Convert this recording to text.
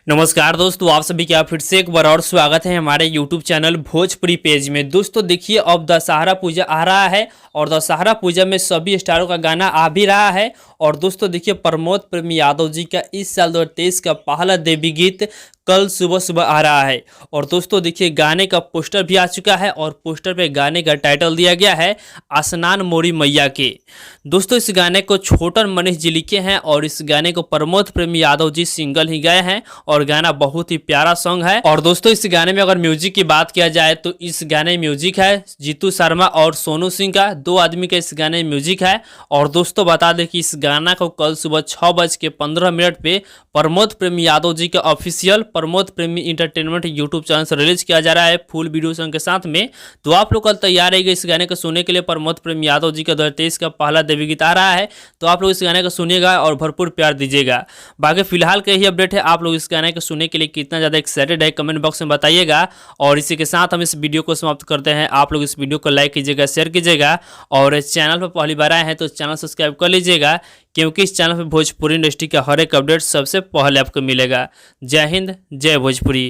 नमस्कार दोस्तों, आप सभी का फिर से एक बार और स्वागत है हमारे YouTube चैनल भोजपुरी पेज में। दोस्तों देखिए, अब दशहरा पूजा आ रहा है और दशहरा पूजा में सभी स्टारों का गाना आ भी रहा है। और दोस्तों देखिए, प्रमोद प्रेम यादव जी का इस साल 2023 का पहला देवी गीत कल सुबह सुबह आ रहा है। और दोस्तों देखिए, गाने का पोस्टर भी आ चुका है और पोस्टर पे गाने का टाइटल दिया गया है स्नान मोरी मैया के। दोस्तों इस गाने को छोटन मनीष जी लिखे हैं और इस गाने को प्रमोद प्रेम यादव जी सिंगल ही गाए हैं और गाना बहुत ही प्यारा सॉन्ग है। और दोस्तों इस गाने में अगर म्यूजिक की बात किया जाए तो इस गाने में म्यूजिक है जीतू शर्मा और सोनू सिंह का, दो आदमी का इस गाने में म्यूजिक है। और दोस्तों बता दें कि इस गाना को कल सुबह 6:15 पे प्रमोद प्रेम यादव जी का ऑफिशियल प्रमोद प्रेमी इंटरटेनमेंट यूट्यूब चैनल से रिलीज किया जा रहा है फुल वीडियो सॉन्ग के साथ में। तो आप लोग कल तैयार रहेंगे इस गाने को सुनने के लिए। प्रमोद प्रेम यादव जी का 2023 का पहला देवी गीत आ रहा है, तो आप लोग इस गाने को सुनिएगा और भरपूर प्यार दीजिएगा। बाकी फिलहाल का यही अपडेट है। आप लोग इस गाने को सुनने के लिए कितना ज़्यादा एक्साइटेड है कमेंट बॉक्स में बताइएगा। और इसी के साथ हम इस वीडियो को समाप्त करते हैं। आप लोग इस वीडियो को लाइक कीजिएगा, शेयर कीजिएगा और चैनल पर पहली बार आए हैं तो चैनल सब्सक्राइब कर लीजिएगा, क्योंकि इस चैनल पर भोजपुरी इंडस्ट्री का हर एक अपडेट सबसे पहले आपको मिलेगा। जय हिंद, जय भोजपुरी।